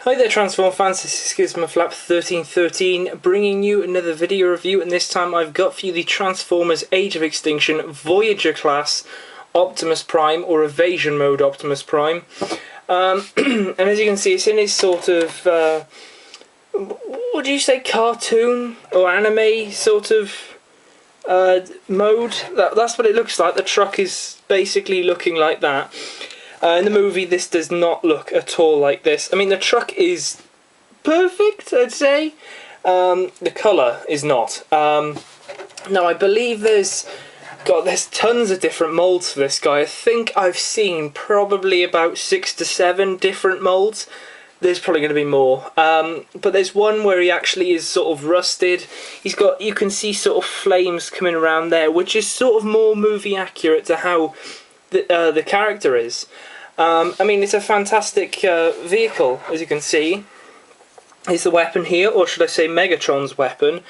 Hi there Transform fans, this is GizmoFlap1313 bringing you another video review, and this time I've got for you the Transformers Age of Extinction Voyager class Optimus Prime, or Evasion mode Optimus Prime. And as you can see, it's in his sort of, what do you say, cartoon or anime sort of mode. That's what it looks like. The truck is basically looking like that. In the movie, this does not look at all like this. I mean, the truck is perfect, I'd say. The colour is not. Now, I believe there's tons of different moulds for this guy. I think I've seen probably about 6 to 7 different moulds. There's probably going to be more. But there's one where he actually is sort of rusted. You can see sort of flames coming around there, which is sort of more movie accurate to how the character is. I mean, it's a fantastic vehicle, as you can see. Is the weapon here, or should I say Megatron's weapon.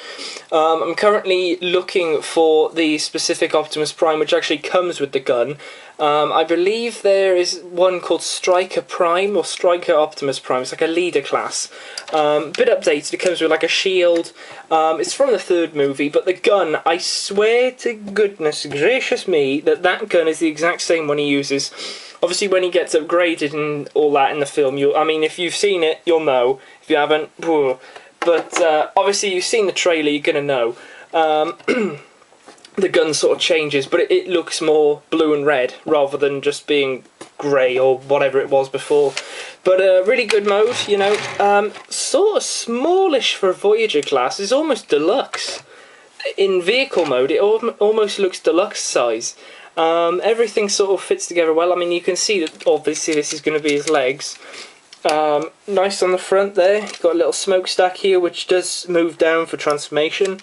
I'm currently looking for the specific Optimus Prime, which actually comes with the gun. I believe there is one called Striker Prime, or Striker Optimus Prime. It's like a leader class. Bit updated, it comes with like a shield. It's from the 3rd movie, but the gun, I swear to goodness gracious me, that gun is the exact same one he uses. Obviously, when he gets upgraded and all that in the film, I mean, if you've seen it, you'll know. If you haven't, but obviously you've seen the trailer, you're gonna know. The gun sort of changes, but it looks more blue and red rather than just being grey or whatever it was before. But really good mode, you know. Sort of smallish for a Voyager class. It's almost deluxe. In vehicle mode, it almost looks deluxe size. Everything sort of fits together well. I mean, you can see that obviously this is going to be his legs. Nice on the front there. Got a little smokestack here, which does move down for transformation.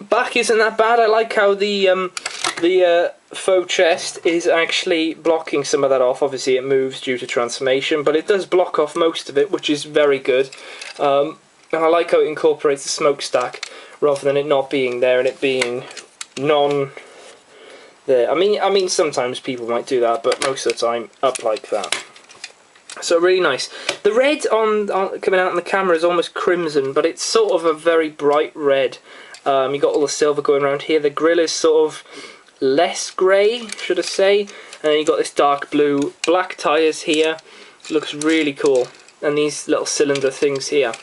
Back isn't that bad. I like how the faux chest is actually blocking some of that off. Obviously, it moves due to transformation, but it does block off most of it, which is very good. And I like how it incorporates the smokestack rather than it not being there and it being there. I mean, sometimes people might do that, but most of the time, up like that. So really nice. The red coming out on the camera is almost crimson, but it's sort of a very bright red. You got all the silver going around here. The grille is sort of less grey, should I say. And then you got this dark blue, black tyres here. Looks really cool. And these little cylinder things here.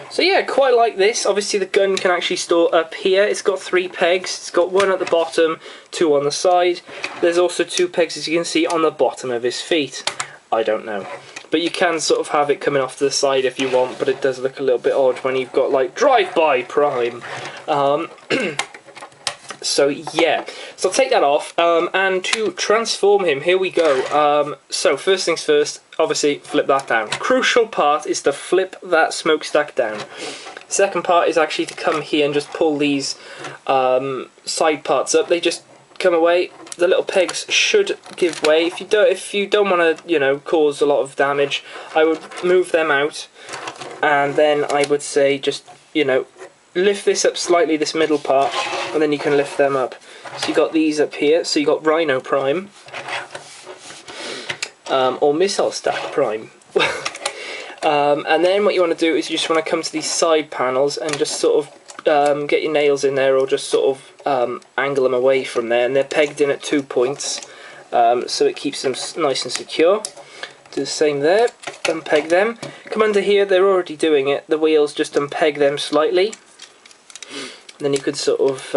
So yeah, quite like this. Obviously the gun can actually store up here. It's got 3 pegs. It's got 1 at the bottom, 2 on the side. There's also 2 pegs, as you can see, on the bottom of his feet. I don't know. But you can sort of have it coming off to the side if you want, but it does look a little bit odd when you've got like Drive-By Prime. So yeah, so I'll take that off, and to transform him, here we go. So first things first, obviously flip that down. Crucial part is to flip that smokestack down. Second part is actually to come here and just pull these side parts up. They just come away. The little pegs should give way. If you don't want to, you know, cause a lot of damage, I would move them out, and then I would say just, you know, lift this up slightly, this middle part, and then you can lift them up. So you got these up here. So you got Rhino Prime, or Missile Stack Prime. And then what you want to do is you just want to come to these side panels and just sort of get your nails in there, or just sort of angle them away from there, and they're pegged in at 2 points, so it keeps them nice and secure. Do the same there, unpeg them. Come under here, they're already doing it. The wheels, just unpeg them slightly. Then you could sort of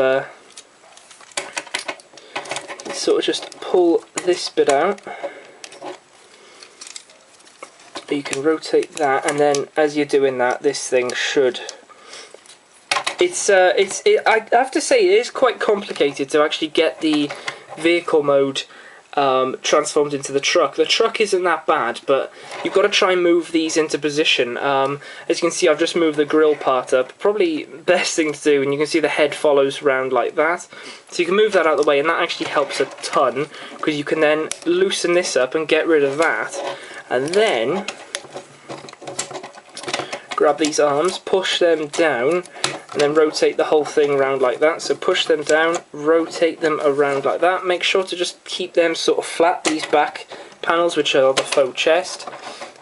just pull this bit out. You can rotate that, and then as you're doing that, this thing should. I have to say, it is quite complicated to actually get the vehicle mode transformed into the truck. The truck isn't that bad, but you've got to try and move these into position. As you can see, I've just moved the grill part up. Probably best thing to do, and you can see the head follows around like that. So you can move that out of the way, and that actually helps a ton, because you can then loosen this up and get rid of that. And then grab these arms, push them down, and then rotate the whole thing around like that. So push them down, rotate them around like that. Make sure to just keep them sort of flat, these back panels, which are the faux chest.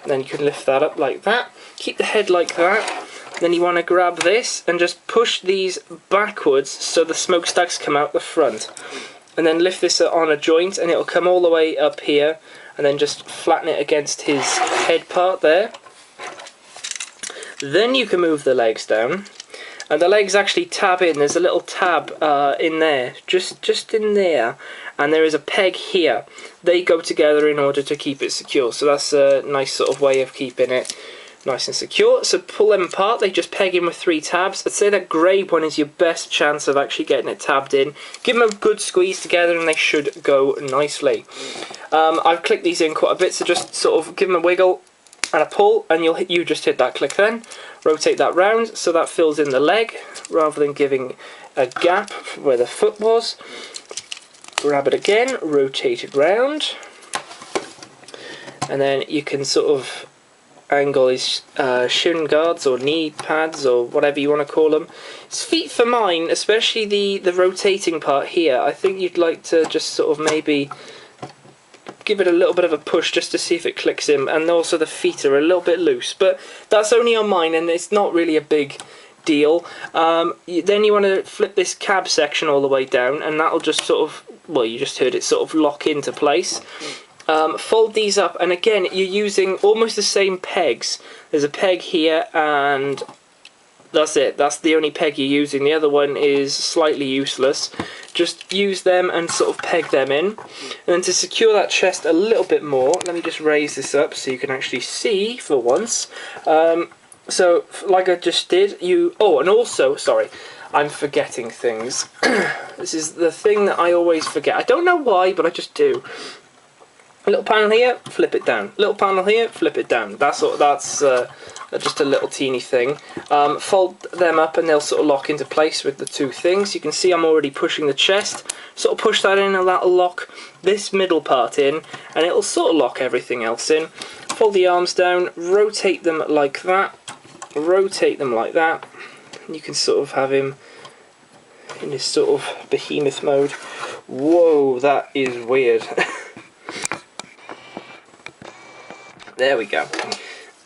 Then you can lift that up like that. Keep the head like that. Then you want to grab this and just push these backwards so the smokestacks come out the front. And then lift this on a joint and it'll come all the way up here, and then just flatten it against his head part there. Then you can move the legs down, and the legs actually tab in. There's a little tab in there, just in there, and there is a peg here. They go together in order to keep it secure, so that's a nice sort of way of keeping it nice and secure. So pull them apart, they just peg in with 3 tabs. I'd say that grey one is your best chance of actually getting it tabbed in. Give them a good squeeze together and they should go nicely. I've clicked these in quite a bit, so just sort of give them a wiggle and a pull, and you just hit that click then. Rotate that round so that fills in the leg rather than giving a gap where the foot was. Grab it again, rotate it round, and then you can sort of angle his shin guards or knee pads or whatever you want to call them. His feet, for mine, especially the rotating part here, I think you'd like to just sort of maybe give it a little bit of a push just to see if it clicks in, and also the feet are a little bit loose, but that's only on mine and it's not really a big deal. Then you want to flip this cab section all the way down, and that'll just sort of, well, you just heard it sort of lock into place. Fold these up, and again you're using almost the same pegs. There's a peg here and that's it. That's the only peg you're using. The other one is slightly useless. Just use them and sort of peg them in. And then to secure that chest a little bit more, let me just raise this up so you can actually see for once. So like I just did, oh, and also, sorry, I'm forgetting things. This is the thing that I always forget. I don't know why, but I just do. A little panel here, flip it down. Little panel here, flip it down. That's just a little teeny thing. Fold them up and they'll sort of lock into place with the 2 things. You can see I'm already pushing the chest. Sort of push that in and that'll lock this middle part in, and it'll sort of lock everything else in. Fold the arms down, rotate them like that, rotate them like that. And you can sort of have him in this sort of behemoth mode. Whoa, that is weird. There we go.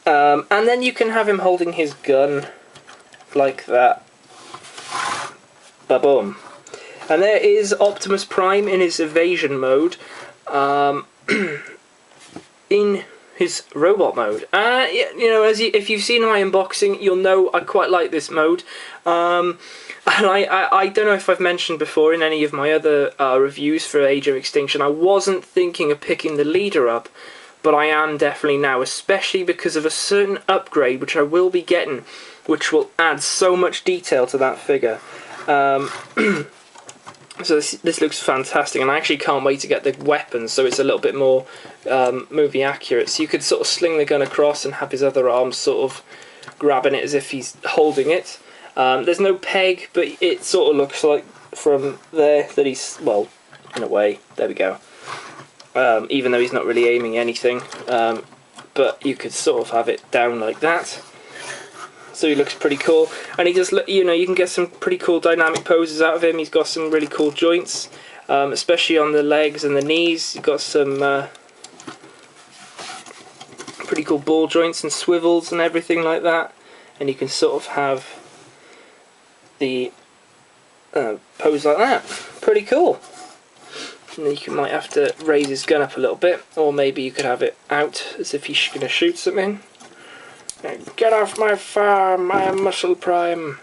And then you can have him holding his gun like that. Ba-boom. And there is Optimus Prime in his evasion mode, in his robot mode. You know, if you've seen my unboxing, you'll know I quite like this mode. And I don't know if I've mentioned before in any of my other reviews for Age of Extinction, I wasn't thinking of picking the leader up, but I am definitely now, especially because of a certain upgrade which I will be getting, which will add so much detail to that figure. So this looks fantastic, and I actually can't wait to get the weapons, so it's a little bit more movie accurate. So you could sort of sling the gun across and have his other arm sort of grabbing it as if he's holding it. There's no peg, but it sort of looks like from there that he's, well, in a way, there we go. Even though he's not really aiming anything, but you could sort of have it down like that. So he looks pretty cool, and he just, you know, you can get some pretty cool dynamic poses out of him. He's got some really cool joints, especially on the legs and the knees. He's got some pretty cool ball joints and swivels and everything like that, and you can sort of have the pose like that. Pretty cool. And then you might have to raise his gun up a little bit, or maybe you could have it out as if he's going to shoot something. Get off my farm, I am Muscle Prime.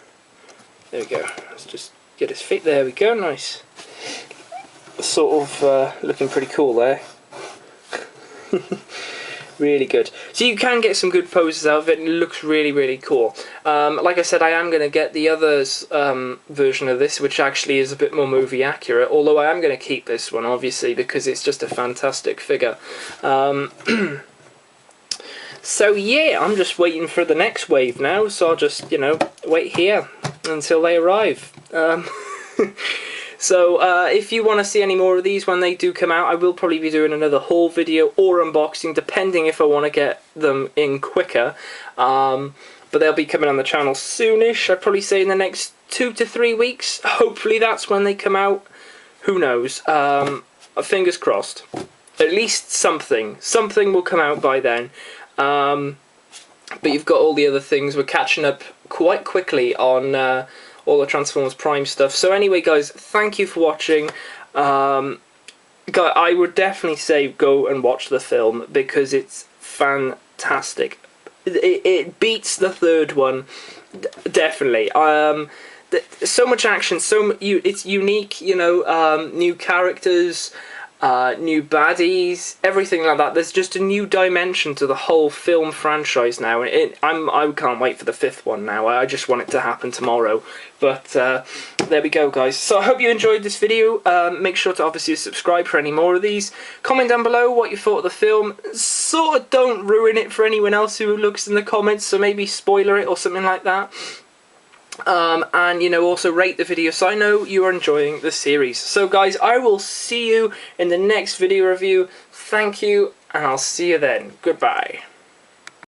There we go. Let's just get his feet. There we go. Nice. Sort of looking pretty cool there. Really good. So you can get some good poses out of it, and it looks really, really cool. Like I said, I am going to get the others version of this, which actually is a bit more movie accurate, although I am going to keep this one, obviously, because it's just a fantastic figure. So yeah, I'm just waiting for the next wave now, so I'll just, you know, wait here until they arrive. So if you want to see any more of these when they do come out, I will probably be doing another haul video or unboxing, depending if I want to get them in quicker. But they'll be coming on the channel soonish. I'd probably say in the next 2 to 3 weeks. Hopefully that's when they come out. Who knows? Fingers crossed. At least something will come out by then. But you've got all the other things. We're catching up quite quickly on all the Transformers Prime stuff. So anyway, guys, thank you for watching. I would definitely say go and watch the film because it's fantastic. It beats the third one, definitely. So much action, it's unique. You know, new characters. New baddies, everything like that. There's just a new dimension to the whole film franchise now. I can't wait for the fifth one now. I just want it to happen tomorrow. But there we go, guys. So I hope you enjoyed this video. Make sure to obviously subscribe for any more of these. Comment down below what you thought of the film. Sort of don't ruin it for anyone else who looks in the comments, so maybe spoiler it or something like that. And, you know, also rate the video so I know you are enjoying the series. So, guys, I will see you in the next video review. Thank you, and I'll see you then. Goodbye.